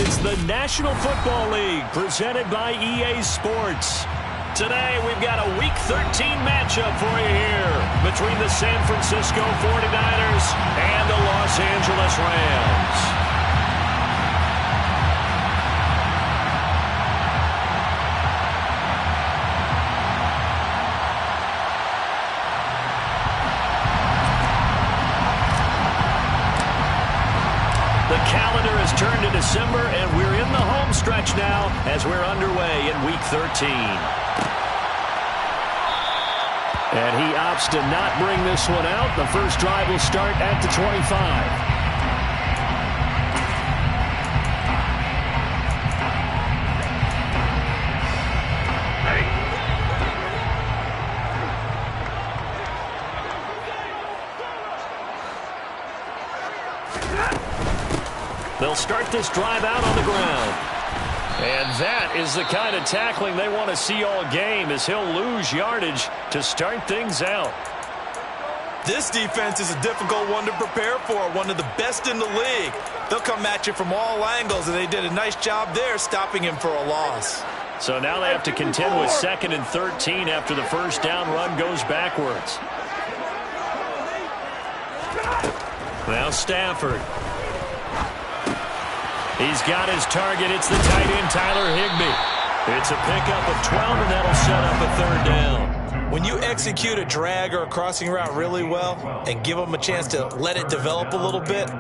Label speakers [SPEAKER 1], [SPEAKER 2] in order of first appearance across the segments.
[SPEAKER 1] It's the National Football League presented by EA Sports. Today, we've got a Week 13 matchup for you here between the San Francisco 49ers and the Los Angeles Rams. The calendar has turned to December, and we're in the home stretch now as we're underway in Week 13. And he opts to not bring this one out. The first drive will start at the 25. They'll start this drive out on the ground. And that is the kind of tackling they want to see all game, as he'll lose yardage to start things out.
[SPEAKER 2] This defense is a difficult one to prepare for, one of the best in the league. They'll come at you from all angles, and they did a nice job there stopping him for a loss.
[SPEAKER 1] So now they have to contend with 2nd and 13 after the first down run goes backwards. Now Stafford. He's got his target. It's the tight end, Tyler Higbee. It's a pickup of 12, and that'll set up a third down.
[SPEAKER 2] When you execute a drag or a crossing route really well and give them a chance to let it develop a little bit,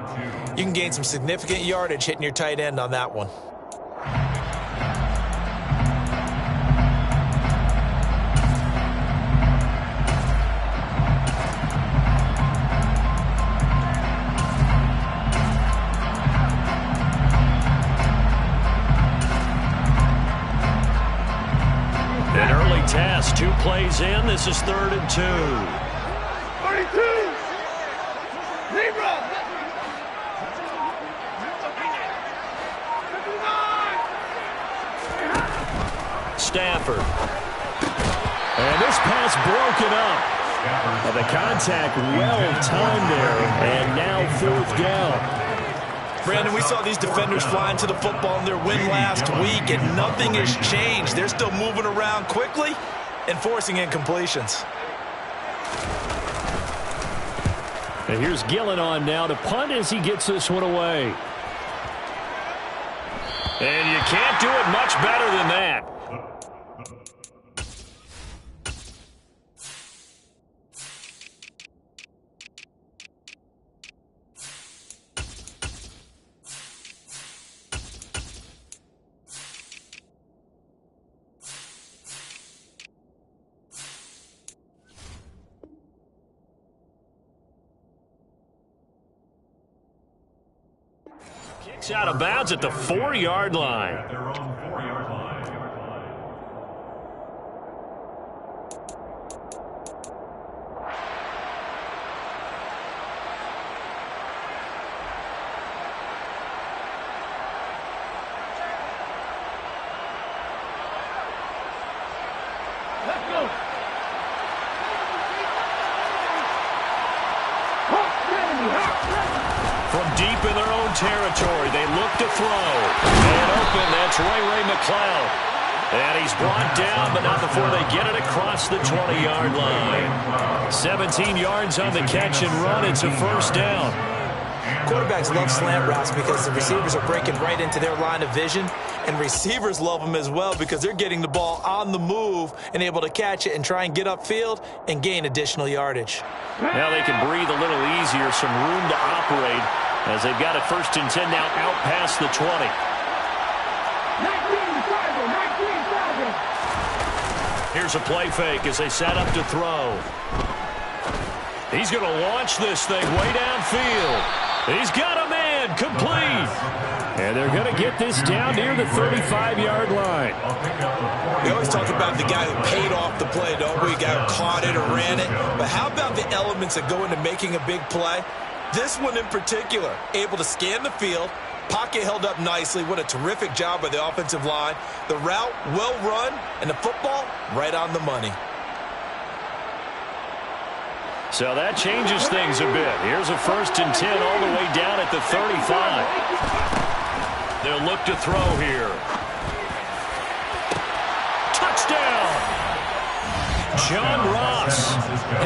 [SPEAKER 2] you can gain some significant yardage hitting your tight end on that one.
[SPEAKER 1] Task, 2 plays in. This is 3rd and 2.
[SPEAKER 3] 32. Zebra.
[SPEAKER 1] Stafford. And this pass broken up. The contact well timed there. And now 4th down.
[SPEAKER 2] Brandon, we saw these defenders fly into the football in their win last week, and nothing has changed. They're still moving around quickly and forcing incompletions.
[SPEAKER 1] And here's Gillen on now to punt as he gets this one away. And you can't do it much better than that. Kicks out of bounds at the 4-yard line.
[SPEAKER 3] Let's go.
[SPEAKER 1] From deep in their own territory, they look to throw. And open, that's Ray McCloud. And he's brought down, but not before they get it across the 20-yard line. 17 yards on the catch and run. It's a first down.
[SPEAKER 2] Quarterbacks love slant routes because the receivers are breaking right into their line of vision, and receivers love them as well because they're getting the ball on the move and able to catch it and try and get upfield and gain additional yardage.
[SPEAKER 1] Now they can breathe a little easier, some room to operate as they've got it 1st and 10 now out past the 20.
[SPEAKER 3] 19,
[SPEAKER 1] Here's a play fake as they set up to throw. He's going to launch this thing way downfield. He's got a man, complete. And they're going to get this down near the 35-yard line.
[SPEAKER 2] We always talk about the guy who paid off the play, don't we? The guy who caught it or ran it. But how about the elements that go into making a big play? This one in particular, able to scan the field, pocket held up nicely. What a terrific job by the offensive line. The route well run, and the football right on the money.
[SPEAKER 1] So that changes things a bit. Here's a 1st and 10 all the way down at the 35. They'll look to throw here. Touchdown! John Ross,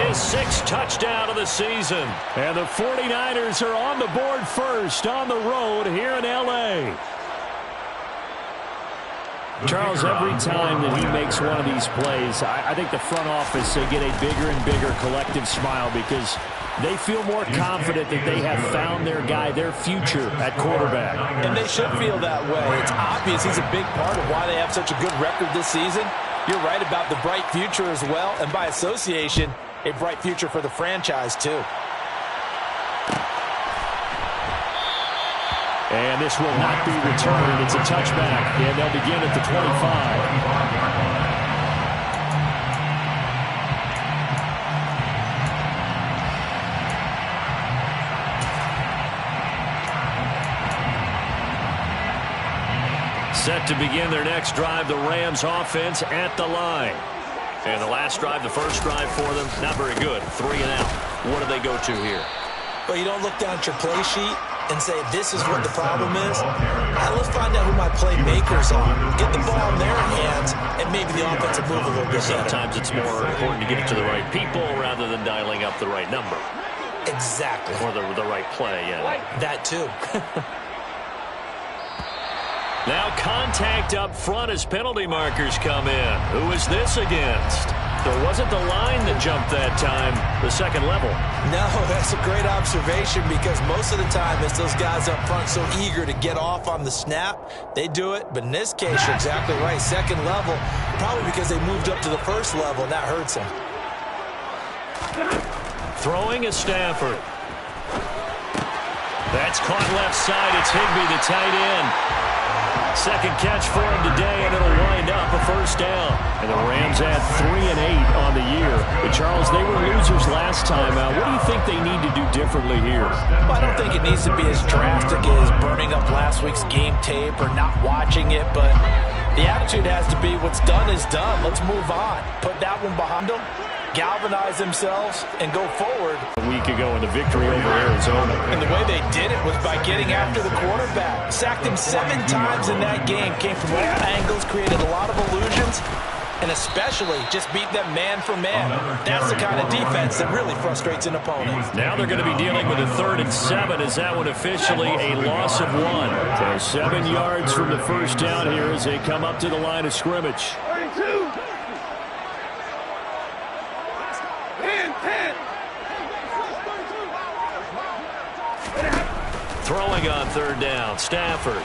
[SPEAKER 1] his 6th touchdown of the season. And the 49ers are on the board first on the road here in L.A.
[SPEAKER 4] Charles, every time that he makes one of these plays, I think the front office, they get a bigger and bigger collective smile because they feel more confident that they have found their guy, their future at quarterback.
[SPEAKER 2] And they should feel that way. It's obvious he's a big part of why they have such a good record this season. You're right about the bright future as well, and by association, a bright future for the franchise too.
[SPEAKER 4] And this will not be returned. It's a touchback, and they'll begin at the 25.
[SPEAKER 1] Set to begin their next drive, the Rams offense at the line. And the last drive, the first drive for them, not very good. 3 and out. What do they go to here?
[SPEAKER 2] Well, you don't look down at your play sheet and say, this is what the problem is. Let's find out who my playmakers are. Get the ball in their hands, and maybe the offense will move a little bit better.
[SPEAKER 1] Sometimes it's more important to get it to the right people rather than dialing up the right number.
[SPEAKER 2] Exactly.
[SPEAKER 1] Or the right play, yeah.
[SPEAKER 2] That too.
[SPEAKER 1] Now contact up front as penalty markers come in. Who is this against? It wasn't the line that jumped that time, the second level.
[SPEAKER 2] No, that's a great observation because most of the time it's those guys up front so eager to get off on the snap. They do it, but in this case, you're exactly right. Second level, probably because they moved up to the first level, and that hurts them.
[SPEAKER 1] Throwing is Stafford. That's caught left side. It's Higbee, the tight end. Second catch for him today, and it'll wind up a first down. And the Rams add 3 and 8 on the year. But Charles, they were losers last time out. What do you think they need to do differently here?
[SPEAKER 2] Well, I don't think it needs to be as drastic as burning up last week's game tape or not watching it, but the attitude has to be what's done is done. Let's move on. Put that one behind them, galvanize themselves, and go forward.
[SPEAKER 4] A week ago in the victory over Arizona.
[SPEAKER 2] And the way they did it was by getting after the quarterback. Sacked him 7 times in that game. Came from all angles, created a lot of illusions, and especially just beat them man for man. That's the kind of defense that really frustrates an opponent.
[SPEAKER 1] Now they're going to be dealing with a 3rd and 7. Is that one officially a loss of 1?
[SPEAKER 4] So 7 yards from the first down here as they come up to the line of scrimmage.
[SPEAKER 3] 32. 10.
[SPEAKER 1] Throwing on 3rd down, Stafford.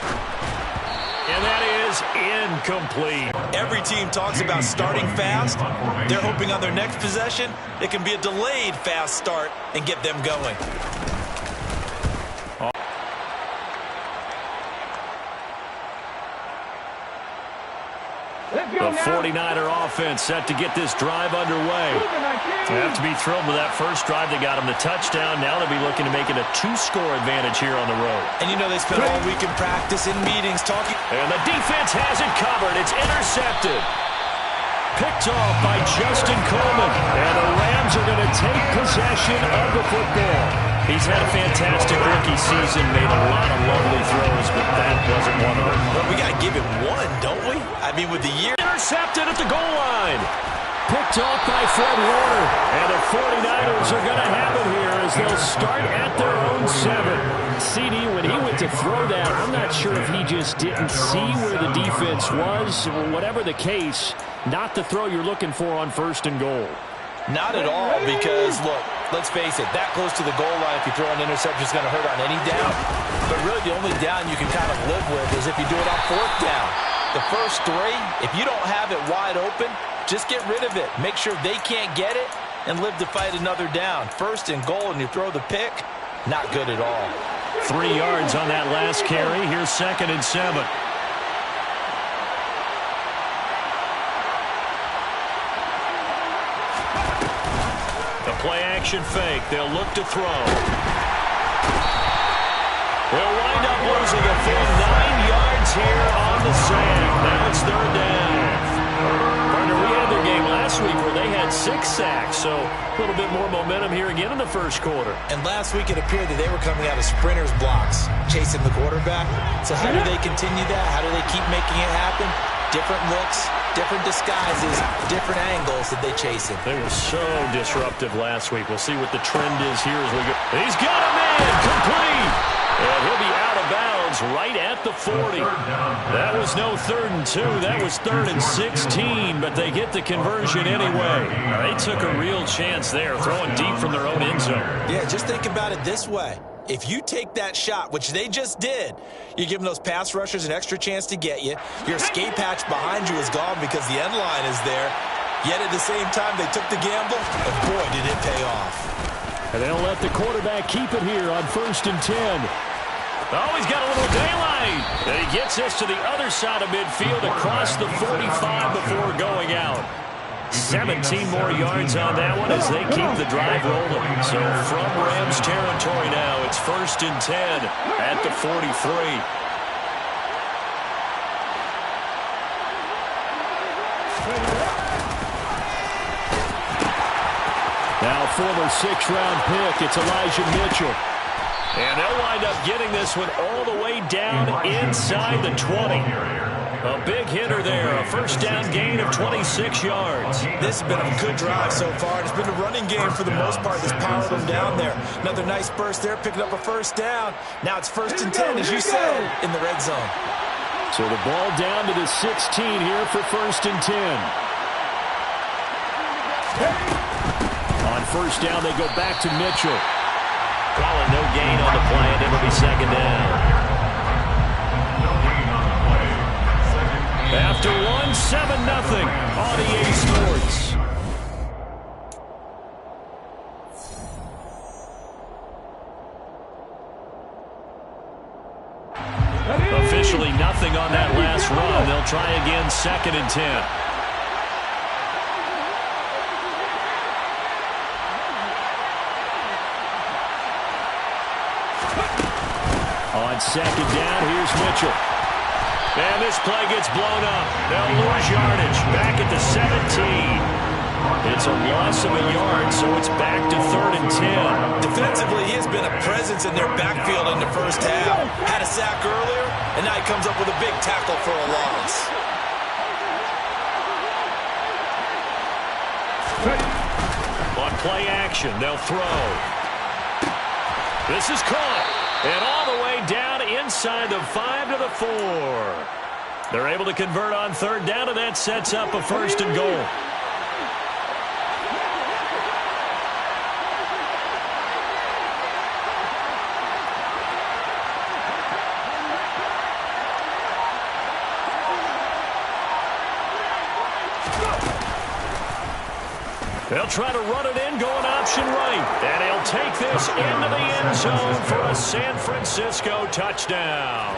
[SPEAKER 1] And that is incomplete.
[SPEAKER 2] Every team talks about starting fast. They're hoping on their next possession, it can be a delayed fast start and get them going.
[SPEAKER 1] The 49er offense set to get this drive underway. They have to be thrilled with that first drive. They got them the touchdown. Now they'll be looking to make it a 2-score advantage here on the road.
[SPEAKER 2] And you know they spent all week in practice, in meetings, talking.
[SPEAKER 1] And the defense has it covered. It's intercepted. Picked off by Justin Coleman. And the Rams are going to take possession of the football. He's had a fantastic rookie season, made a lot of lovely throws, but that wasn't one of them.
[SPEAKER 2] But we got to give it one, don't we? I mean, with the year.
[SPEAKER 1] Intercepted at the goal line. Picked off by Fred Warner. And the 49ers are going to have it here as they'll start at their own 7. CD, when he went to throw that, I'm not sure if he just didn't see where the defense was, or whatever the case, not the throw you're looking for on 1st and goal.
[SPEAKER 2] Not at all, because, look, let's face it, that close to the goal line, if you throw an interception, is going to hurt on any down. But really, the only down you can kind of live with is if you do it on 4th down. The first 3, if you don't have it wide open, just get rid of it. Make sure they can't get it and live to fight another down. 1st and goal, and you throw the pick, not good at all.
[SPEAKER 1] 3 yards on that last carry. Here's 2nd and 7. The play-action fake. They'll look to throw. They'll wind up losing a full 9 yards here on the sack. Now it's 3rd down. Partner, we had their game last week where they had 6 sacks. so a little bit more momentum here again in the first quarter.
[SPEAKER 2] And last week it appeared that they were coming out of sprinters blocks, chasing the quarterback. So how do they continue that? How do they keep making it happen? Different looks, different disguises, different angles that they chase him.
[SPEAKER 1] They were so disruptive last week. We'll see what the trend is here as we go. He's got a man, complete. And he'll be out of bounds right at the 40. That was no 3rd and 2. That was 3rd and 16, but they get the conversion anyway. They took a real chance there, throwing deep from their own end zone.
[SPEAKER 2] Yeah, just think about it this way. If you take that shot, which they just did, you're giving those pass rushers an extra chance to get you. Your escape hatch behind you is gone because the end line is there. Yet at the same time, they took the gamble, and boy, did it pay off.
[SPEAKER 4] And they'll let the quarterback keep it here on 1st and 10.
[SPEAKER 1] Oh, he's got a little daylight. And he gets this to the other side of midfield across the 45 before going out. 17 more yards on that one as they keep the drive rolling. So from Rams territory now, it's 1st and 10 at the 43.
[SPEAKER 4] Now former 6th-round pick, it's Elijah Mitchell.
[SPEAKER 1] And they'll wind up getting this one all the way down inside the 20. A big hitter there, a 1st down gain of 26 yards.
[SPEAKER 2] This has been a good drive so far. It's been a running game for the most part that's powered them down there. Another nice burst there, picking up a 1st down. Now it's 1st and 10, as you said, in the red zone.
[SPEAKER 4] So the ball down to the 16 here for 1st and 10. On 1st down, they go back to Mitchell.
[SPEAKER 1] Calling no gain on the play, and it'll be 2nd down. After 1, 7-0 on EA Sports. Officially nothing on that last run. They'll try again, 2nd and 10.
[SPEAKER 4] On 2nd down, here's Mitchell.
[SPEAKER 1] And this play gets blown up. They'll lose yardage. Back at the 17. It's a loss of a yard, so it's back to 3rd and 10.
[SPEAKER 2] Defensively, he has been a presence in their backfield in the first half. Had a sack earlier, and now he comes up with a big tackle for a loss.
[SPEAKER 1] On play action, they'll throw. This is caught. And all the way down inside the 5 to the 4. They're able to convert on 3rd down, and that sets up a 1st and goal. They'll try to run it in, going option right. And he'll take this into the end zone for a San Francisco touchdown.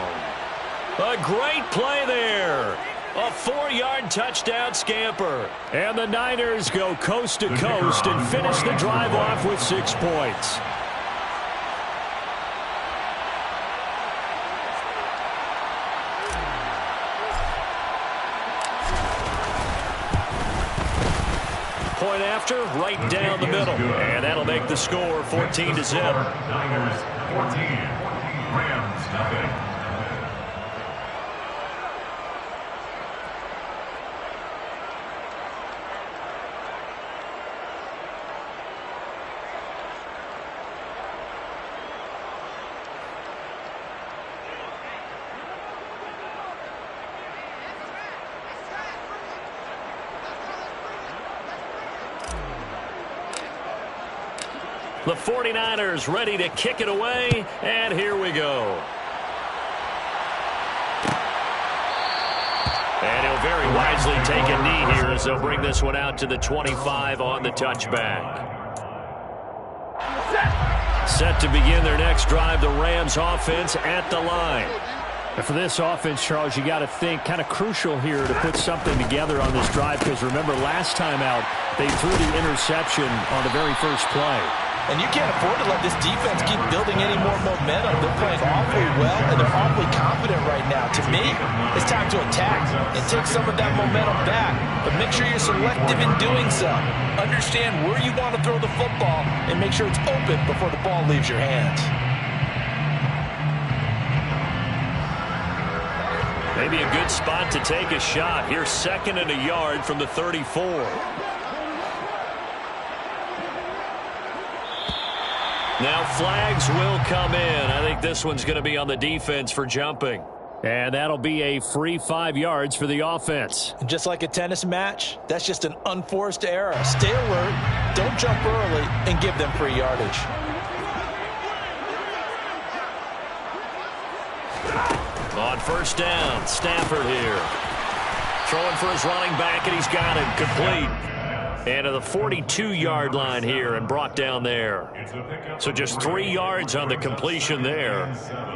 [SPEAKER 1] A great play there. A 4-yard touchdown scamper.
[SPEAKER 4] And the Niners go coast to coast and finish the drive off with 6 points.
[SPEAKER 1] Point after, right down the middle. And that'll make the score 14-0.
[SPEAKER 3] Niners 14, Rams nothing.
[SPEAKER 1] The 49ers ready to kick it away, and here we go. And he'll very wisely take a knee here as they'll bring this one out to the 25 on the touchback. Set to begin their next drive, the Rams offense at the line.
[SPEAKER 4] And for this offense, Charles, you got to think kind of crucial here to put something together on this drive, because remember last time out, they threw the interception on the very first play.
[SPEAKER 2] And you can't afford to let this defense keep building any more momentum. They're playing awfully well, and they're awfully confident right now. To me, it's time to attack and take some of that momentum back. But make sure you're selective in doing so. Understand where you want to throw the football and make sure it's open before the ball leaves your hands.
[SPEAKER 1] Maybe a good spot to take a shot. Here's 2nd and a yard from the 34. Now flags will come in. I think this one's going to be on the defense for jumping.
[SPEAKER 4] And that'll be a free 5 yards for the offense.
[SPEAKER 2] And just like a tennis match, that's just an unforced error. Stay alert, don't jump early, and give them free yardage.
[SPEAKER 1] On 1st down, Stafford here. Throwing for his running back, and he's got it complete. And to the 42-yard line here and brought down there. So just 3 yards on the completion there.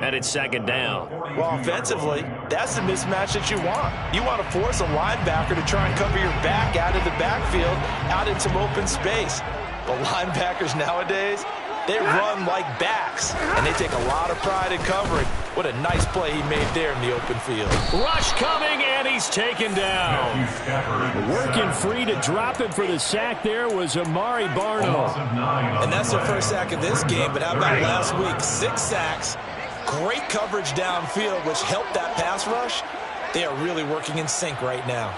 [SPEAKER 1] And it's 2nd down.
[SPEAKER 2] Well, offensively, that's the mismatch that you want. You want to force a linebacker to try and cover your back out of the backfield, out in some open space. But linebackers nowadays, they run like backs, and they take a lot of pride in covering. What a nice play he made there in the open field.
[SPEAKER 1] Rush coming, and he's taken down.
[SPEAKER 4] Working free to drop him for the sack there was Amari Barno.
[SPEAKER 2] And that's their first sack of this game, but how about last week? 6 sacks, great coverage downfield, which helped that pass rush. They are really working in sync right now.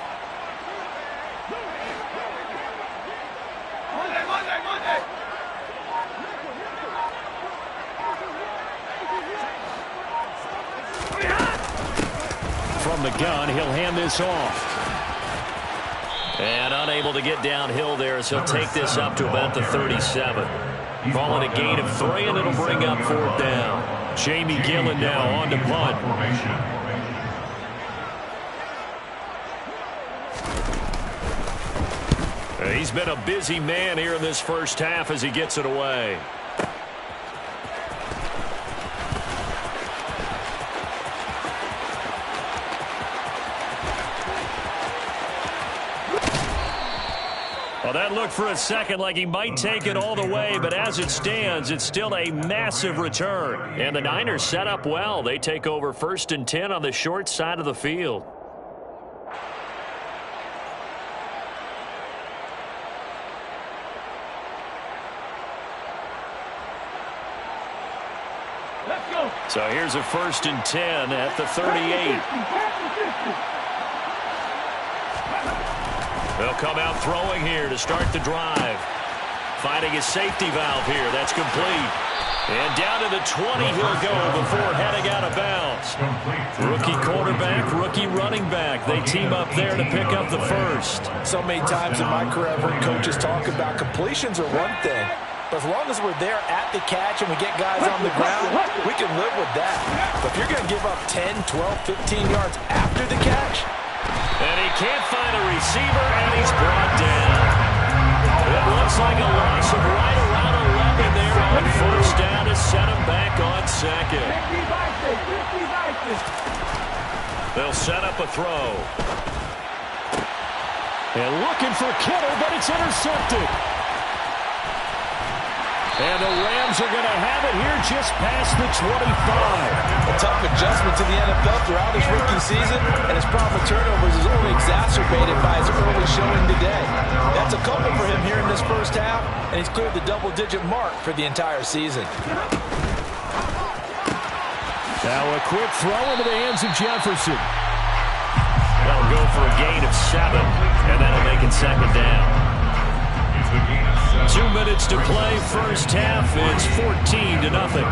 [SPEAKER 4] From the gun, he'll hand this off.
[SPEAKER 1] And unable to get downhill there, so he'll take this up to about the 37. Calling a gain of 3, and it'll bring up 4th down. Jamie Gillen now on to punt. He's been a busy man here in this first half as he gets it away. Well, that looked for a second like he might take it all the way, but as it stands, it's still a massive return. And the Niners set up well. They take over 1st and 10 on the short side of the field.
[SPEAKER 3] Let's go.
[SPEAKER 1] So here's a 1st and 10 at the 38. They'll come out throwing here to start the drive. Finding his safety valve here. That's complete. And down to the 20 he'll go before heading out of bounds. Rookie quarterback, rookie running back. They team up there to pick up the first.
[SPEAKER 2] So many times in my career, I've heard coaches talk about completions are one thing. But as long as we're there at the catch and we get guys on the ground, we can live with that. But if you're going to give up 10, 12, 15 yards after the catch,
[SPEAKER 1] and he can't find a receiver, and he's brought down. It looks like a loss of right around 11 there on 1st down to set him back on 2nd. They'll set up a throw.
[SPEAKER 4] And looking for Kittle, but it's intercepted. And the Rams are going to have it here just past the 25.
[SPEAKER 2] a tough adjustment to the NFL throughout his rookie season, and his problem with turnovers is only exacerbated by his early showing today. That's a couple for him here in this first half, and he's cleared the double-digit mark for the entire season.
[SPEAKER 4] Now a quick throw into the hands of Jefferson.
[SPEAKER 1] They'll go for a gain of 7, and that'll make it 2nd down. 2 minutes to play, first half. It's 14-0.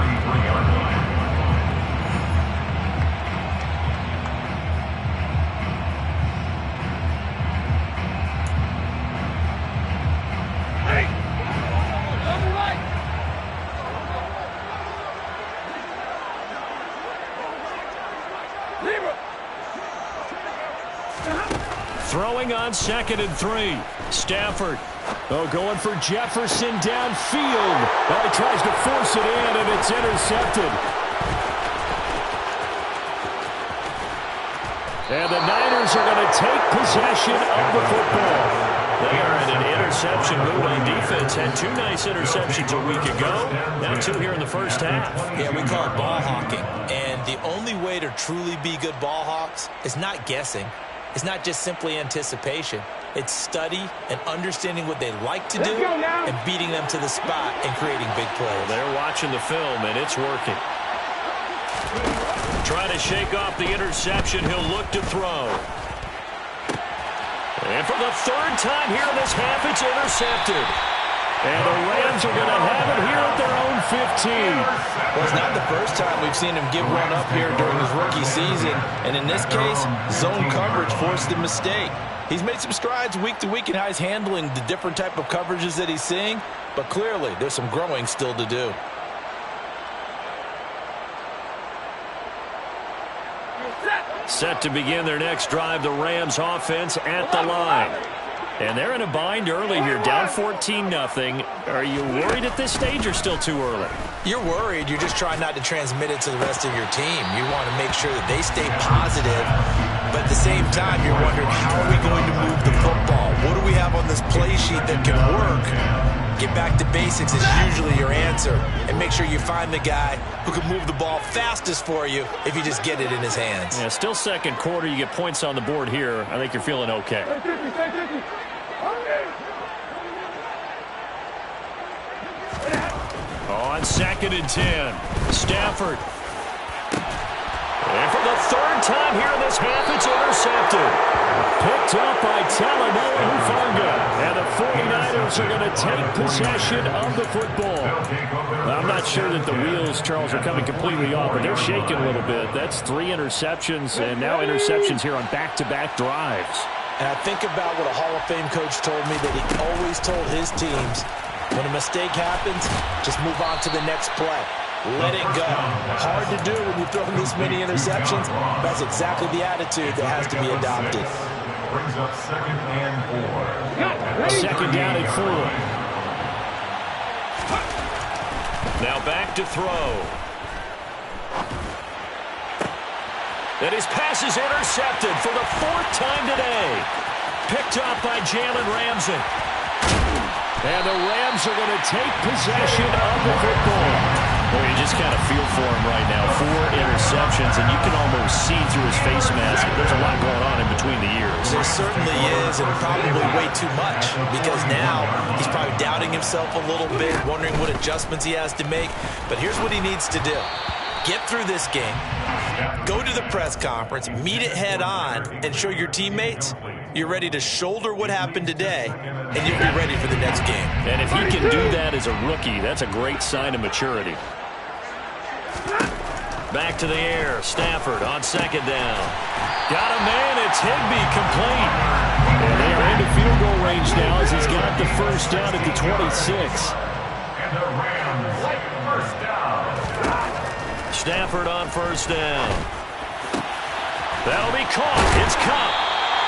[SPEAKER 1] Throwing on 2nd and 3. Stafford.
[SPEAKER 4] Oh, going for Jefferson downfield. Now he tries to force it in, and it's intercepted. And the Niners are going to take possession of the football.
[SPEAKER 1] They are in an interception mood on defense. Had 2 nice interceptions a week ago. Now 2 here in the first half.
[SPEAKER 2] Yeah, we call it ball hawking. And the only way to truly be good ball hawks is not guessing. It's not just simply anticipation. It's study and understanding what they like to do and beating them to the spot and creating big plays.
[SPEAKER 1] They're watching the film, and it's working. Trying to shake off the interception. He'll look to throw. And for the 3rd time here in this half, it's intercepted. And the Rams are going to have it here at their own 15.
[SPEAKER 2] Well, it's not the first time we've seen him give one up here during his rookie season. And in this case, zone coverage forced the mistake. He's made some strides week to week in how he's handling the different type of coverages that he's seeing. But clearly, there's some growing still to do.
[SPEAKER 1] Set to begin their next drive, the Rams offense at the line. And they're in a bind early here, down 14-0. Are you worried at this stage or still too early?
[SPEAKER 2] You're worried. You're just trying not to transmit it to the rest of your team. You want to make sure that they stay positive. But at the same time, you're wondering, how are we going to move the football? What do we have on this play sheet that can work? Get back to basics is usually your answer. And make sure you find the guy who can move the ball fastest for you if you just get it in his hands.
[SPEAKER 1] Yeah, still second quarter. You get points on the board here. I think you're feeling okay. On 2nd and 10, Stafford. And for the 3rd time here in this half, it's intercepted. Picked up by Talanoa Hufanga. And the 49ers are going to take possession of the football. I'm not sure that the wheels, Charles, are coming completely off, but they're shaking a little bit. That's 3 interceptions, and now interceptions here on back-to-back drives.
[SPEAKER 2] And I think about what a Hall of Fame coach told me, that he always told his teams, when a mistake happens, just move on to the next play. Let it go. Hard to do when you throw this many interceptions. That's exactly the attitude that has to be adopted.
[SPEAKER 3] Brings up 2nd and 4.
[SPEAKER 1] 2nd down and 4. Now back to throw. And his pass is intercepted for the 4th time today. Picked up by Jalen Ramsey. And the Rams are going to take possession of the football. Well, you just kind of feel for him right now. 4 interceptions, and you can almost see through his face mask. There's a lot going on in between the ears.
[SPEAKER 2] There certainly is, and probably way too much, because now he's probably doubting himself a little bit, wondering what adjustments he has to make. But here's what he needs to do. Get through this game, go to the press conference, meet it head on, and show your teammates you're ready to shoulder what happened today, and you'll be ready for the next game.
[SPEAKER 1] And if he can do that as a rookie, that's a great sign of maturity. Back to the air. Stafford on 2nd down. Got a man. It's Higbee complete. And they are into field goal range now as he's got the 1st down at the 26.
[SPEAKER 3] And the Rams, 1st down.
[SPEAKER 1] Stafford on 1st down. That'll be caught. It's Cup.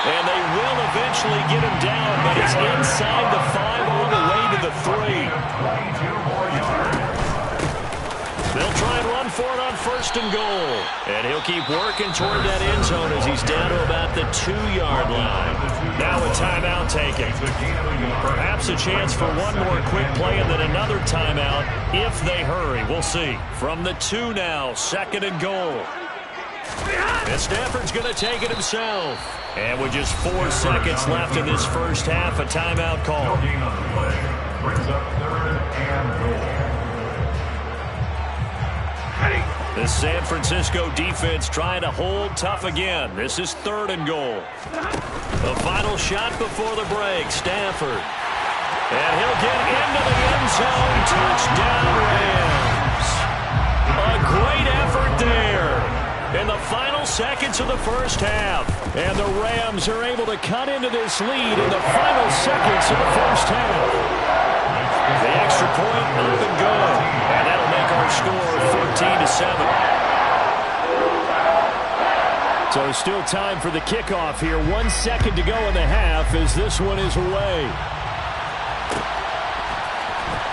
[SPEAKER 1] And they will eventually get him down, but he's inside the 5 all the way to the 3.
[SPEAKER 3] 22 more yards.
[SPEAKER 1] They'll try and run for it on 1st and goal. And he'll keep working toward that end zone as he's down to about the 2-yard line. Now a timeout taken. Perhaps a chance for one more quick play and then another timeout if they hurry. We'll see. From the 2 now, 2nd and goal. And Stafford's going to take it himself. And with just 4 seconds left in this first half, a timeout call.
[SPEAKER 3] Brings up 3rd and goal.
[SPEAKER 1] The San Francisco defense trying to hold tough again. This is 3rd and goal. The final shot before the break, Stafford. And he'll get into the end zone. Touchdown, Rams. A great effort there in the final seconds of the first half. And the Rams are able to cut into this lead in the final seconds of the first half. The extra point up and good. And that'll make our score 14-7. So still time for the kickoff here. 1 second to go in the half as this one is away.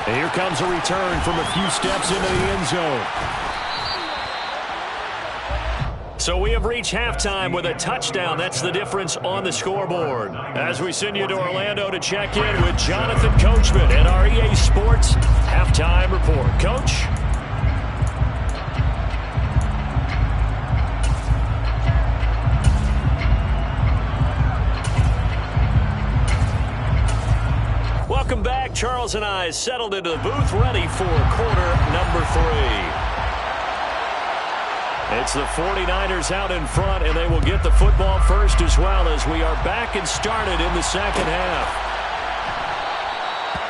[SPEAKER 1] And here comes a return from a few steps into the end zone. So we have reached halftime with a touchdown. That's the difference on the scoreboard. As we send you to Orlando to check in with Jonathan Coachman at our EA Sports Halftime Report. Coach? Welcome back. Charles and I settled into the booth, ready for quarter number 3. It's the 49ers out in front, and they will get the football first as well as we are back and started in the second half.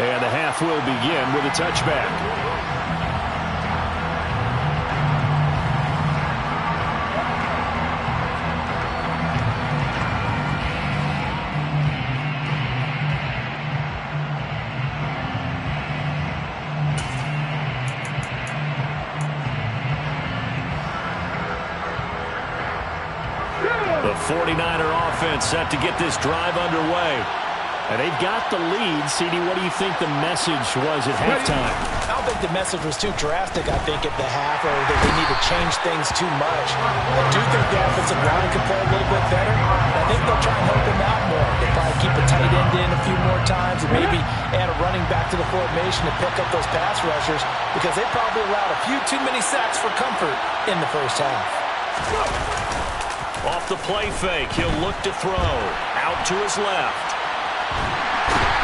[SPEAKER 1] And the half will begin with a touchback. The 49er offense set to get this drive underway. And they've got the lead. CD, what do you think the message was at halftime?
[SPEAKER 5] I don't think the message was too drastic, I think, at the half, or that they need to change things too much. I do think the offensive line can play a little bit better. I think they'll try and help them out more. They'll probably keep a tight end in a few more times and maybe add a running back to the formation to pick up those pass rushers because they probably allowed a few too many sacks for comfort in the first half.
[SPEAKER 1] Off the play fake, he'll look to throw. Out to his left.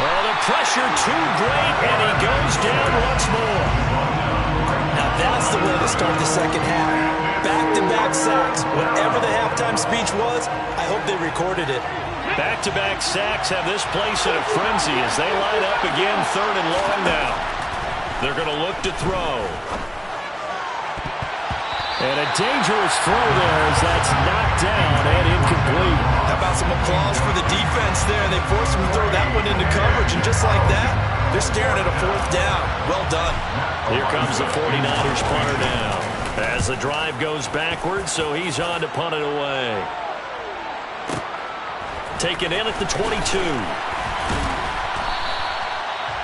[SPEAKER 1] Oh, the pressure too great, and he goes down once more.
[SPEAKER 2] Now that's the way to start the second half. Back-to-back sacks. Whatever the halftime speech was, I hope they recorded it.
[SPEAKER 1] Back-to-back sacks have this place in a frenzy as they line up again, 3rd and long now. They're going to look to throw. And a dangerous throw there as that's knocked down and incomplete.
[SPEAKER 2] How about some applause for the defense there? They forced him to throw that one into coverage, and just like that, they're staring at a 4th down. Well done.
[SPEAKER 1] Here comes the 49ers punter now. As the drive goes backwards, so he's on to punt it away. Taken in at the 22.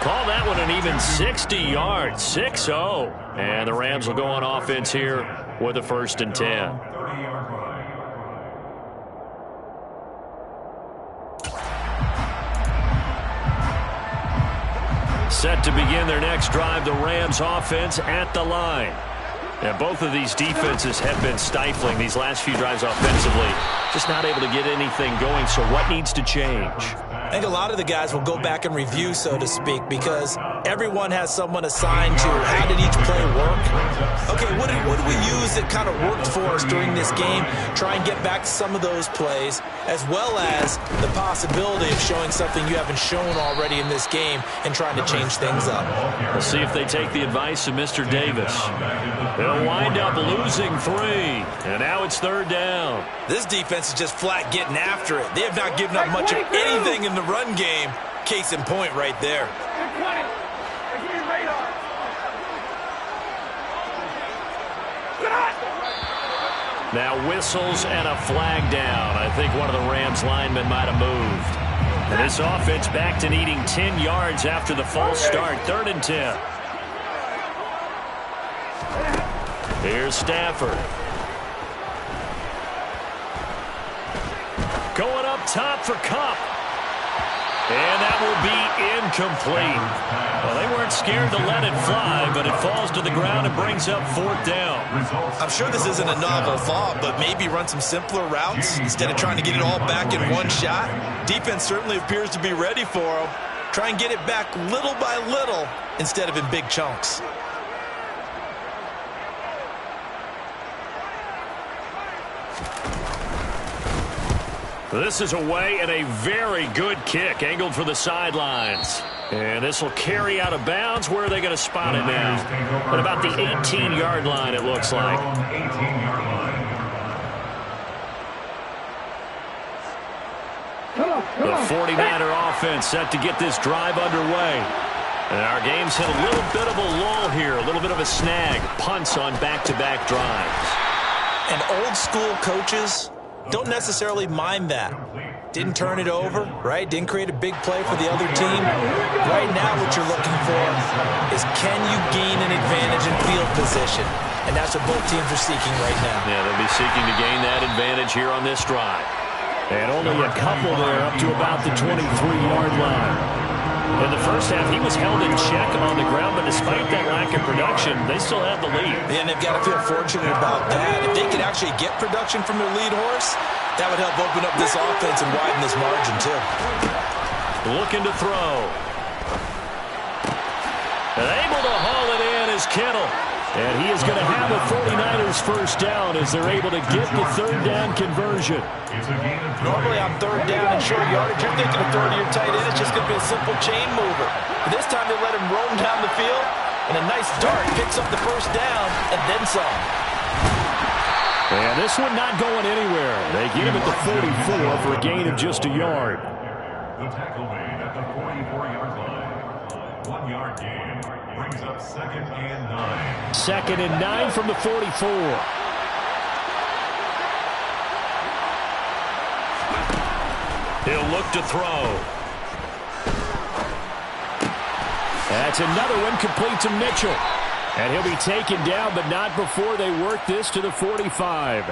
[SPEAKER 1] Call that one an even 60 yards, 6-0. And the Rams will go on offense here with a 1st and 10. Set to begin their next drive, the Rams offense at the line. And both of these defenses have been stifling these last few drives offensively. Just not able to get anything going, so what needs to change?
[SPEAKER 2] I think a lot of the guys will go back and review, so to speak, because everyone has someone assigned to how did each play work. Okay, what did we use that kind of worked for us during this game? Try and get back to some of those plays, as well as the possibility of showing something you haven't shown already in this game and trying to change things up.
[SPEAKER 1] We'll see if they take the advice of Mr. Davis. They'll wind up losing 3, and now it's 3rd down.
[SPEAKER 2] This defense is just flat getting after it. They have not given up much of anything in the run game. Case in point right there.
[SPEAKER 1] Now whistles and a flag down. I think one of the Rams linemen might have moved. And this offense back to needing 10 yards after the false start. 3rd and 10. Here's Stafford. Going up top for Kupp. And that will be incomplete. Well, they weren't scared to let it fly, but it falls to the ground and brings up 4th down.
[SPEAKER 2] I'm sure this isn't a novel thought, but maybe run some simpler routes instead of trying to get it all back in one shot. Defense certainly appears to be ready for them. Try and get it back little by little instead of in big chunks.
[SPEAKER 1] This is away and a very good kick angled for the sidelines. And this will carry out of bounds. Where are they going to spot it now? At about the 18-yard line, it looks like. The 49er offense set to get this drive underway. And our game's hit a little bit of a lull here, a little bit of a snag. Punts on back-to-back drives.
[SPEAKER 2] And old-school coaches don't necessarily mind that. Didn't turn it over, right? Didn't create a big play for the other team. Right now what you're looking for is can you gain an advantage in field position?
[SPEAKER 5] and that's what both teams are seeking right now.
[SPEAKER 1] Yeah, they'll be seeking to gain that advantage here on this drive.
[SPEAKER 4] And only a couple there up to about the 23-yard line. In the first half, he was held in check on the ground, but despite that lack of production, they still have the lead.
[SPEAKER 2] And they've got to feel fortunate about that. If they could actually get production from their lead horse, that would help open up this offense and widen this margin, too.
[SPEAKER 1] Looking to throw. And able to haul it in is Kittle.
[SPEAKER 4] And he is going to have a 49ers first down as they're able to get the third down conversion.
[SPEAKER 5] Normally on third down and short yardage, you're thinking of throwing to your tight end. It's just going to be a simple chain mover. But this time they let him roam down the field, and a nice dart picks up the first down and then some.
[SPEAKER 4] And this one not going anywhere. They get him at the 44 for a gain of just a yard.
[SPEAKER 3] The tackle made at the 44-yard line. 1 yard gain brings up 2nd and 9.
[SPEAKER 4] 2nd and 9 from the 44.
[SPEAKER 1] He'll look to throw.
[SPEAKER 4] That's another one complete to Mitchell. And he'll be taken down, but not before they work this to the 45.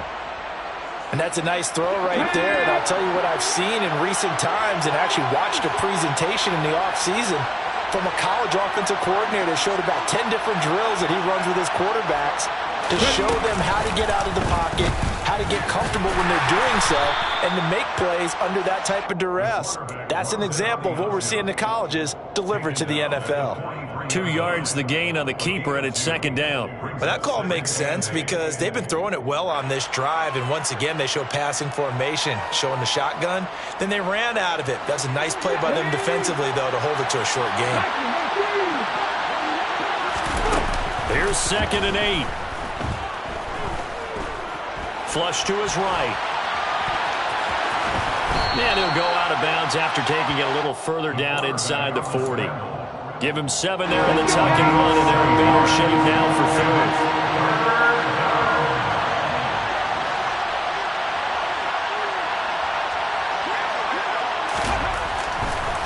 [SPEAKER 5] And that's a nice throw right there. And I'll tell you what I've seen in recent times and actually watched a presentation in the offseason from a college offensive coordinator that showed about 10 different drills that he runs with his quarterbacks to show them how to get out of the pocket, how to get comfortable when they're doing so, and to make plays under that type of duress. That's an example of what we're seeing in the colleges delivered to the NFL.
[SPEAKER 1] 2 yards the gain on the keeper, and it's 2nd down.
[SPEAKER 2] Well, that call makes sense because they've been throwing it well on this drive, and once again they show passing formation, showing the shotgun. Then they ran out of it. That's a nice play by them defensively, though, to hold it to a short gain.
[SPEAKER 1] Here's 2nd and 8. Flush to his right. And he'll go out of bounds after taking it a little further down inside the 40. Give him 7 there in the tuck and run, and they're in better shape now for 3rd.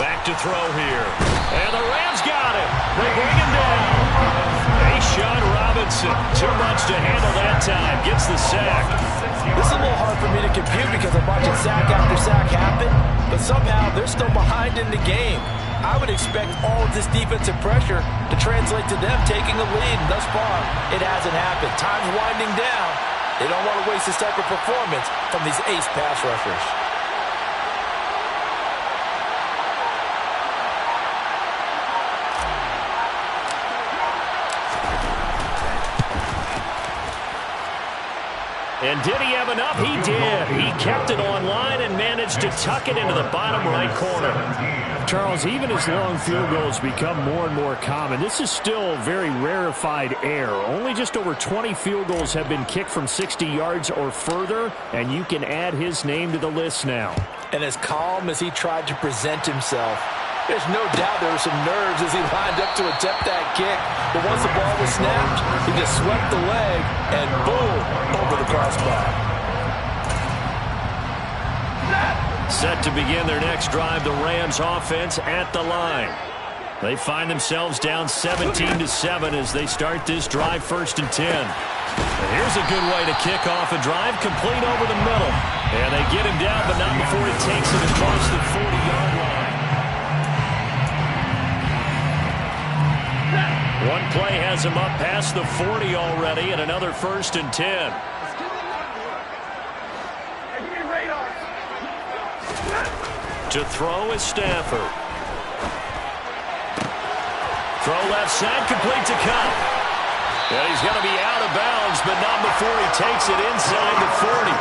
[SPEAKER 1] Back to throw here. And the Rams got him. They bring him down. Sean Robinson, too much to handle that time. Gets the sack.
[SPEAKER 5] This is a little hard for me to compute because I'm watching sack after sack happen, but somehow they're still behind in the game. I would expect all of this defensive pressure to translate to them taking a lead, and thus far, it hasn't happened. Time's winding down. They don't want to waste this type of performance from these ace pass rushers.
[SPEAKER 4] And did he have enough? He did. He kept it online and managed to tuck it into the bottom right corner. Charles, even as long field goals become more and more common, this is still very rarefied air. Only just over 20 field goals have been kicked from 60 yards or further, and you can add his name to the list now.
[SPEAKER 5] And as calm as he tried to present himself, there's no doubt there were some nerves as he lined up to attempt that kick. But once the ball was snapped, he just swept the leg and boom, over the crossbar.
[SPEAKER 1] Set to begin their next drive, the Rams offense at the line. They find themselves down 17-7 as they start this drive 1st and 10. And here's a good way to kick off a drive, complete over the middle. And they get him down, but not before he takes it across the 40-yard line. One play has him up past the 40 already, and another 1st and 10. To throw is Stafford. Throw left side, complete to Cup. And he's going to be out of bounds, but not before he takes it inside the 40.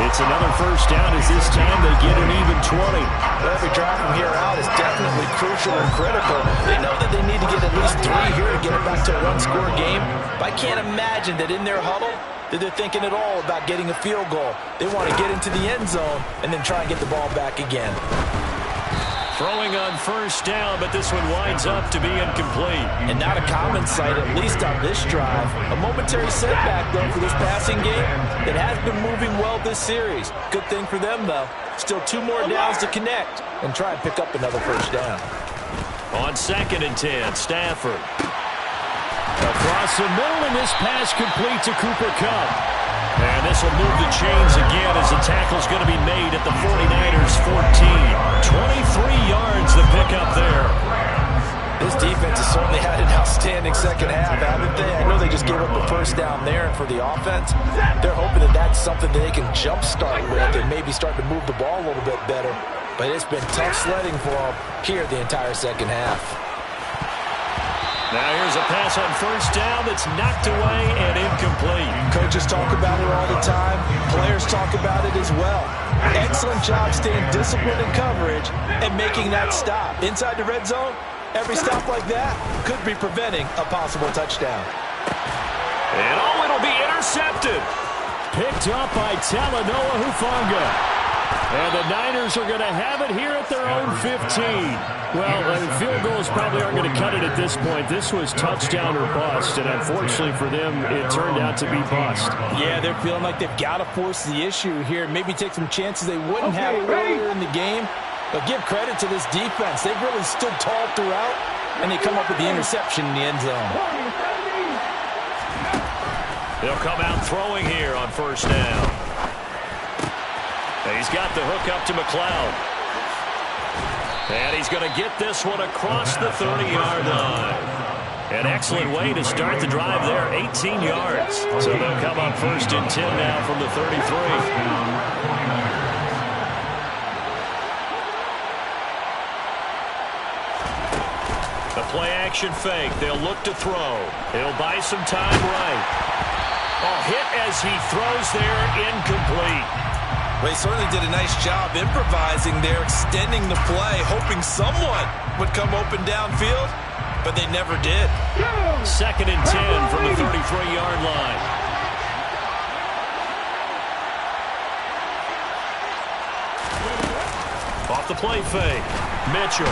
[SPEAKER 1] It's another first down as this time they get an even 20.
[SPEAKER 5] Well, every drive from here out is definitely crucial and critical. They know that they need to get at least 3 here to get it back to a one-score game. But I can't imagine that in their huddle that they're thinking at all about getting a field goal. They want to get into the end zone and then try and get the ball back again.
[SPEAKER 1] Throwing on first down, but this one winds up to be incomplete.
[SPEAKER 5] And not a common sight, at least on this drive. A momentary setback, though, for this passing game that has been moving well this series. Good thing for them, though. Still 2 more downs to connect and try and pick up another first down.
[SPEAKER 1] On 2nd and 10, Stafford.
[SPEAKER 4] Across the middle, and this pass complete to Cooper Kupp. And this will move the chains again as the tackle's going to be made at the 49ers 14. 23 yards the pickup there.
[SPEAKER 5] This defense has certainly had an outstanding second half, haven't they? I know they just gave up the first down there, and for the offense, they're hoping that that's something that they can jumpstart with and maybe start to move the ball a little bit better. But it's been tough sledding for them here the entire second half.
[SPEAKER 1] Now here's a pass on first down that's knocked away and incomplete.
[SPEAKER 5] Coaches talk about it all the time. Players talk about it as well. Excellent job staying disciplined in coverage and making that stop. Inside the red zone, every stop like that could be preventing a possible touchdown.
[SPEAKER 1] And oh, it'll be intercepted.
[SPEAKER 4] Picked up by Talanoa Hufanga. And the Niners are going to have it here at their own 15. Well, field goals probably aren't going to cut it at this point. This was touchdown or bust, and unfortunately for them, it turned out to be bust.
[SPEAKER 5] Yeah, they're feeling like they've got to force the issue here. Maybe take some chances they wouldn't have earlier in the game. But give credit to this defense. They've really stood tall throughout, and they come up with the interception in the end zone.
[SPEAKER 1] They'll come out throwing here on first down. He's got the hook up to McLeod. And he's going to get this one across the 30-yard line. An excellent way to start the drive there, 18 yards. So they'll come up first and 10 now from the 33. The play action fake. They'll look to throw. He'll buy some time right. Hit as he throws there, incomplete.
[SPEAKER 2] Well, he certainly did a nice job improvising there, extending the play, hoping someone would come open downfield, but they never did.
[SPEAKER 1] Second and 10 from the 33-yard line. Off the play fake. Mitchell.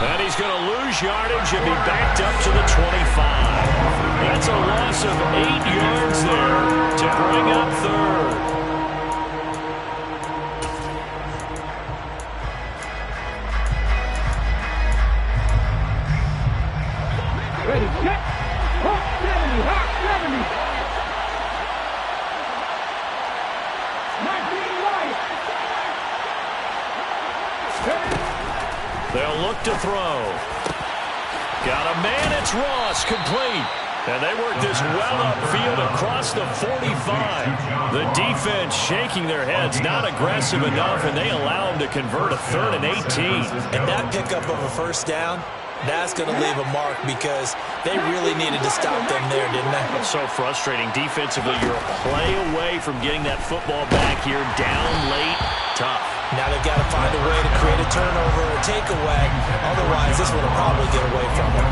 [SPEAKER 1] And he's going to lose yardage and be backed up to the 25. That's a loss of 8 yards there to bring up third.
[SPEAKER 6] Ready, set, Hawk 70, Hawk 70. 19 right.
[SPEAKER 1] They'll look to throw. Got a man, it's Ross, complete. And they work this well upfield across the 45. The defense shaking their heads, not aggressive enough, and they allow them to convert a 3rd and 18.
[SPEAKER 2] And that pickup of a first down, that's going to leave a mark because they really needed to stop them there, didn't they?
[SPEAKER 1] It's so frustrating. Defensively, you're a play away from getting that football back here, down late, tough.
[SPEAKER 2] Now they've got to find a way to create a turnover or a takeaway. Otherwise, this one will probably get away from them.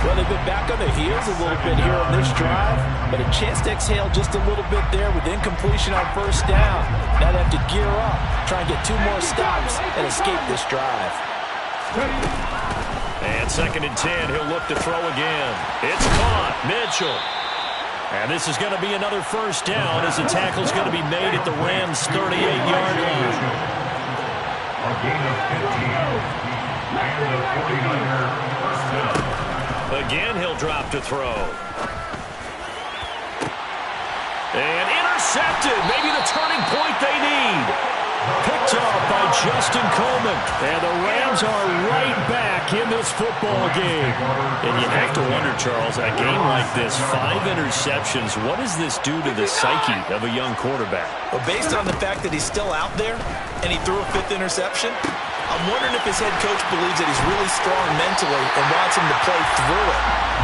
[SPEAKER 5] Well, they've been back on their heels a little bit here on this drive, but a chance to exhale just a little bit there with incompletion on first down. Now they have to gear up, try and get 2 more stops, and escape this drive.
[SPEAKER 1] And second and 10, he'll look to throw again. It's caught, Mitchell. And this is going to be another first down as the tackle's going to be made at the Rams' 38-yard line.
[SPEAKER 3] A gain of 15. And the 49er first down.
[SPEAKER 1] Again, he'll drop to throw. And intercepted. Maybe the turning point they need. Picked off by Justin Coleman. And the Rams are right back in this football game. And you have to wonder, Charles, a game like this, 5 interceptions, what does this do to the psyche of a young quarterback?
[SPEAKER 2] Well, based on the fact that he's still out there and he threw a 5th interception, I'm wondering if his head coach believes that he's really strong mentally and wants him to play through it.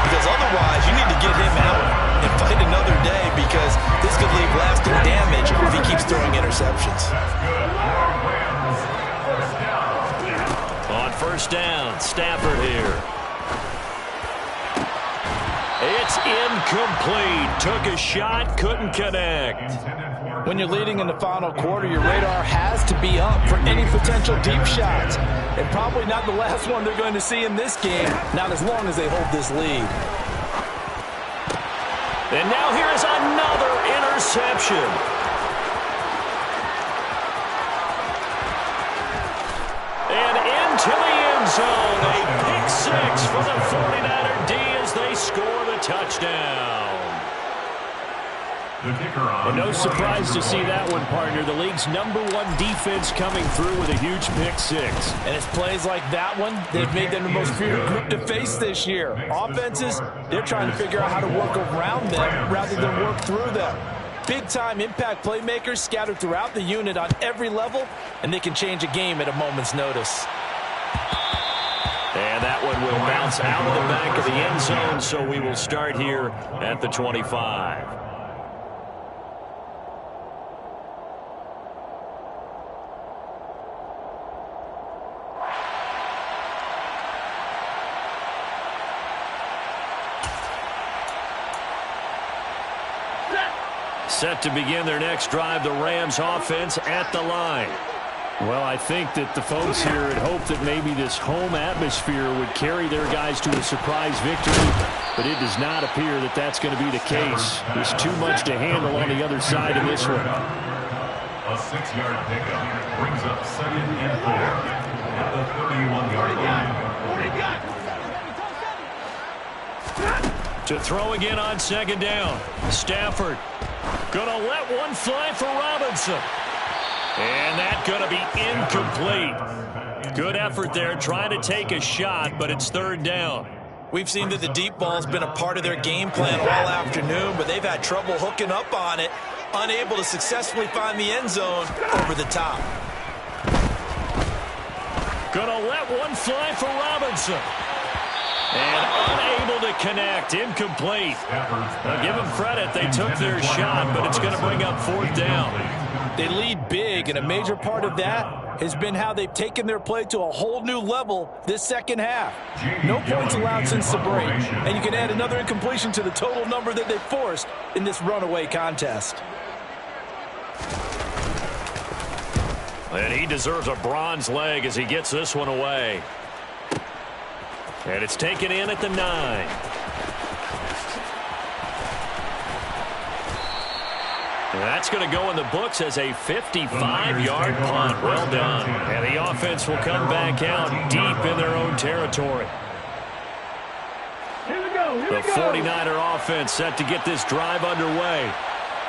[SPEAKER 2] Because otherwise, you need to get him out and fight another day because this could leave lasting damage if he keeps throwing interceptions.
[SPEAKER 1] On first down, Stafford here. It's incomplete. Took a shot, couldn't connect.
[SPEAKER 5] When you're leading in the final quarter, your radar has to be up for any potential deep shots. And probably not the last one they're going to see in this game, not as long as they hold this lead.
[SPEAKER 1] And now here is another interception. And into the end zone, a pick 6 for the 49er D as they score the touchdown.
[SPEAKER 4] And no surprise to see that one, partner. The league's #1 defense coming through with a huge pick six.
[SPEAKER 5] And it's plays like that one, they've made them the most feared group to face this year. Offenses, they're trying to figure out how to work around them rather than work through them. Big-time impact playmakers scattered throughout the unit on every level, and they can change a game at a moment's notice.
[SPEAKER 1] And that one will bounce out of the back of the end zone, so we will start here at the 25. Set to begin their next drive, the Rams offense at the line.
[SPEAKER 4] Well, I think that the folks here had hoped that maybe this home atmosphere would carry their guys to a surprise victory, but it does not appear that that's going to be the case. There's too much to handle on the other side of this one.
[SPEAKER 3] A 6-yard pickup brings up 2nd and 4 at the 31-yard line.
[SPEAKER 1] To throw again on 2nd down. Stafford gonna let one fly for Robinson. And that's gonna be incomplete. Good effort there trying to take a shot, but it's 3rd down.
[SPEAKER 2] We've seen that the deep ball's been a part of their game plan all afternoon, but they've had trouble hooking up on it, unable to successfully find the end zone over the top.
[SPEAKER 1] Gonna let one fly for Robinson. And unable to connect. Incomplete. Now give them credit. They took their shot, but it's going to bring up 4th down.
[SPEAKER 5] They lead big, and a major part of that has been how they've taken their play to a whole new level this second half. No points allowed since the break, and you can add another incompletion to the total number that they forced in this runaway contest.
[SPEAKER 1] And he deserves a bronze leg as he gets this one away. And it's taken in at the 9. And that's going to go in the books as a 55-yard punt. Well done. And the offense will come back out deep in their own territory. The 49er offense set to get this drive underway.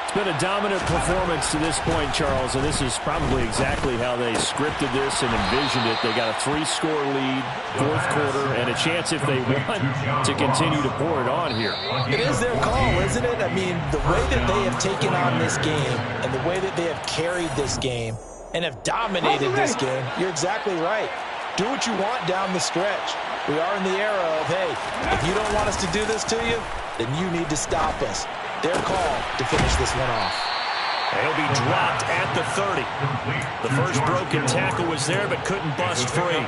[SPEAKER 4] It's been a dominant performance to this point, Charles, and this is probably exactly how they scripted this and envisioned it. They got a 3-score lead, 4th quarter, and a chance if they want to continue to pour it on here.
[SPEAKER 5] It is their call, isn't it? I mean, the way that they have taken on this game and the way that they have carried this game and have dominated this game, you're exactly right. Do what you want down the stretch. We are in the era of, hey, if you don't want us to do this to you, then you need to stop us. Their call to finish this one off.
[SPEAKER 1] He'll be dropped at the 30. The first broken tackle was there, but couldn't bust free.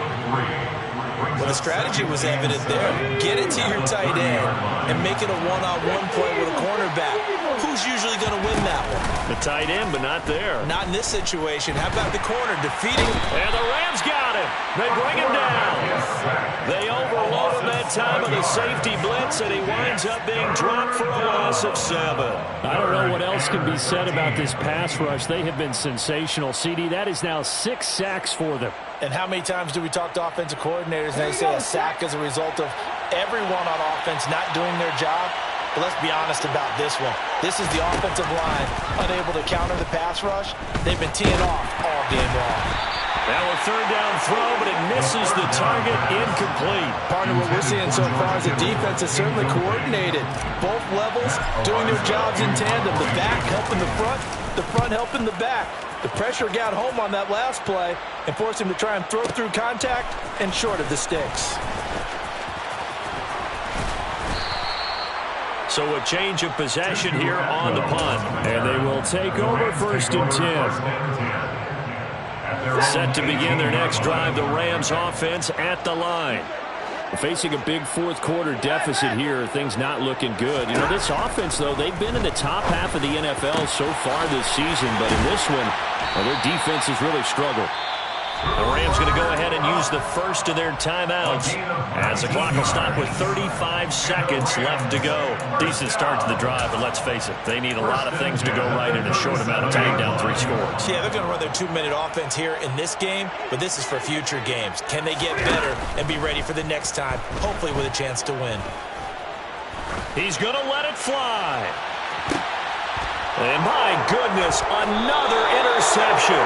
[SPEAKER 2] Well, the strategy was evident there. Get it to your tight end and make it a one-on-one play with a cornerback. Who's usually going to win that one?
[SPEAKER 1] The tight end, but not there.
[SPEAKER 2] Not in this situation. How about the corner defeating?
[SPEAKER 1] And the Rams got him. They bring him down. They overload him that time of the safety blitz, and he winds up being dropped for a loss of 7.
[SPEAKER 4] I don't know what else can be said about this pass rush. They have been sensational, CD. That is now 6 sacks for them.
[SPEAKER 5] And how many times do we talk to offensive coordinators and they say a sack as a result of everyone on offense not doing their job? But let's be honest about this one. This is the offensive line unable to counter the pass rush. They've been teeing off all game long.
[SPEAKER 1] Now a 3rd down throw, but it misses the target. Incomplete.
[SPEAKER 5] Partner, what we're seeing so far is the defense is certainly coordinated. Both levels doing their jobs in tandem. The back helping the front helping the back. The pressure got home on that last play and forced him to try and throw through contact and short of the sticks.
[SPEAKER 1] So a change of possession here on the punt. And they will take over 1st and 10. Set to begin their next drive, the Rams offense at the line.
[SPEAKER 4] Facing a big 4th quarter deficit here, things not looking good. You know, this offense, though, they've been in the top half of the NFL so far this season, but in this one, well, their defense has really struggled.
[SPEAKER 1] The Rams going to go ahead and use the first of their timeouts as the clock will stop with 35 seconds left to go. Decent start to the drive, but let's face it, they need a lot of things to go right in a short amount of time, down 3 scores.
[SPEAKER 2] Yeah, they're going to run their 2-minute offense here in this game, but this is for future games. Can they get better and be ready for the next time, hopefully with a chance to win?
[SPEAKER 1] He's going to let it fly. And my goodness, another interception.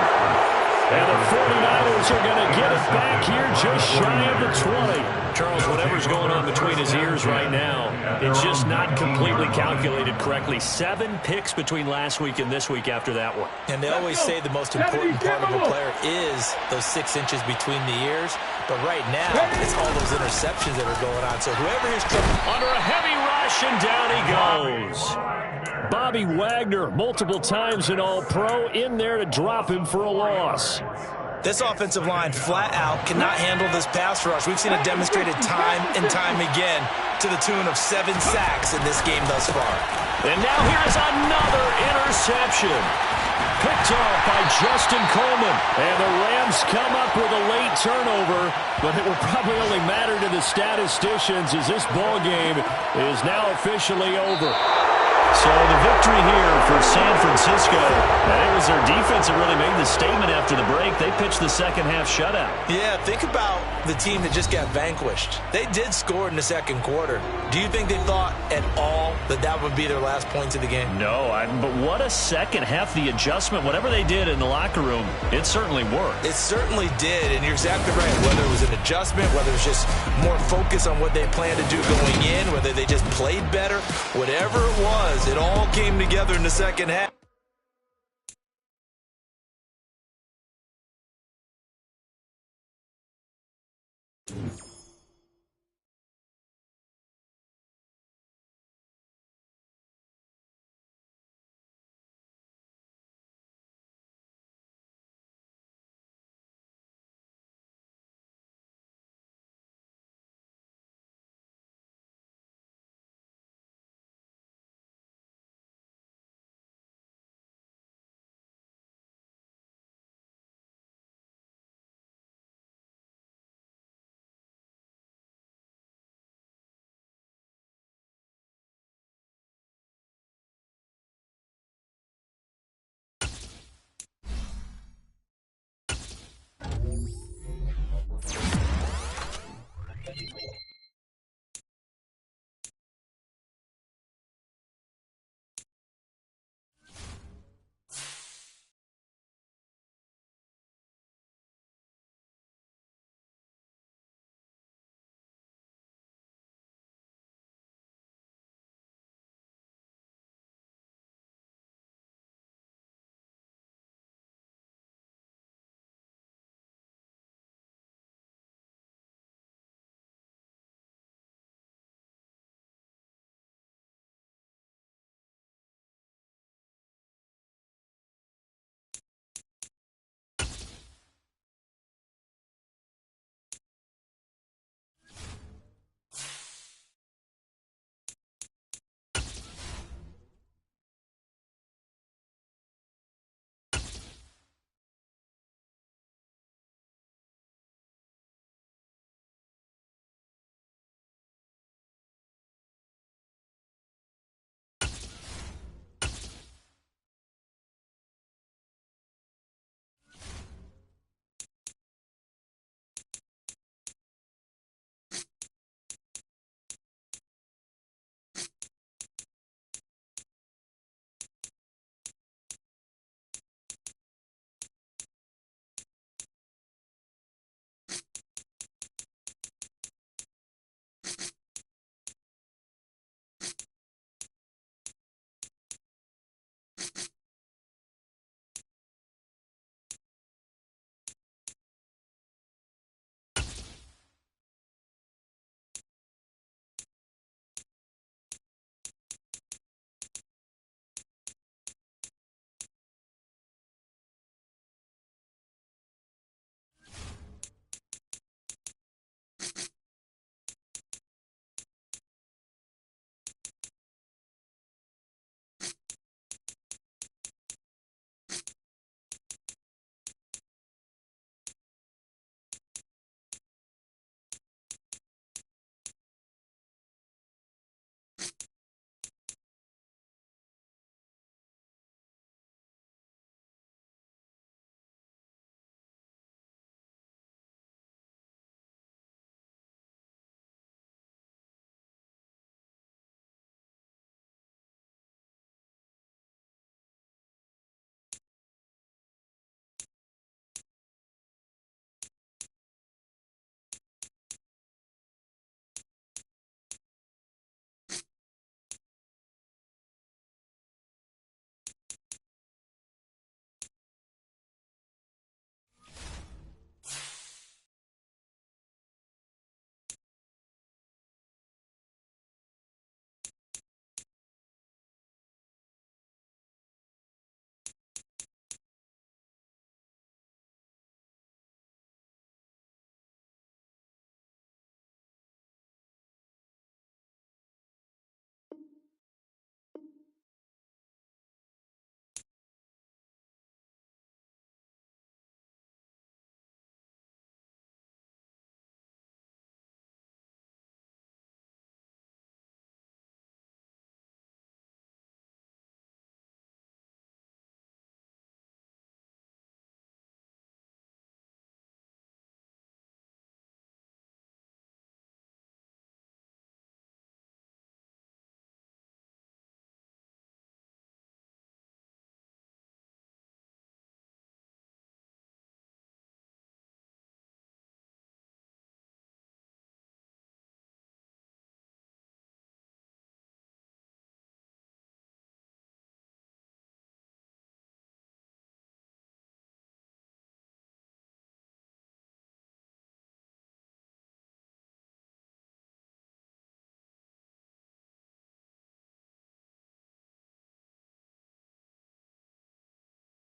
[SPEAKER 1] And the 49ers are going to get it back here just shy of the 20. Charles, whatever's going on between his ears right now, it's just not completely calculated correctly. 7 picks between last week and this week after that one.
[SPEAKER 5] And they always say the most important part of a player is those 6 inches between the ears. But right now, it's all those interceptions that are going on. So whoever is
[SPEAKER 1] under a heavy rush, and down he goes.
[SPEAKER 4] Bobby Wagner, multiple times an All-Pro, in there to drop him for a loss.
[SPEAKER 2] This offensive line flat out cannot handle this pass rush. We've seen it demonstrated time and time again to the tune of 7 sacks in this game thus far.
[SPEAKER 1] And now here's another interception. Picked off by Justin Coleman. And the Rams come up with a late turnover, but it will probably only matter to the statisticians as this ball game is now officially over. So the victory here for San Francisco, and it was their defense that really made the statement after the break. They pitched the second half shutout.
[SPEAKER 2] Yeah, think about the team that just got vanquished. They did score in the second quarter. Do you think they thought at all that that would be their last points of the game?
[SPEAKER 1] No, but what a second half. The adjustment, whatever they did in the locker room, it certainly worked.
[SPEAKER 2] It certainly did, and you're exactly right. Whether it was an adjustment, whether it was just more focus on what they planned to do going in, whether they just played better, whatever it was, it all came together in the second half.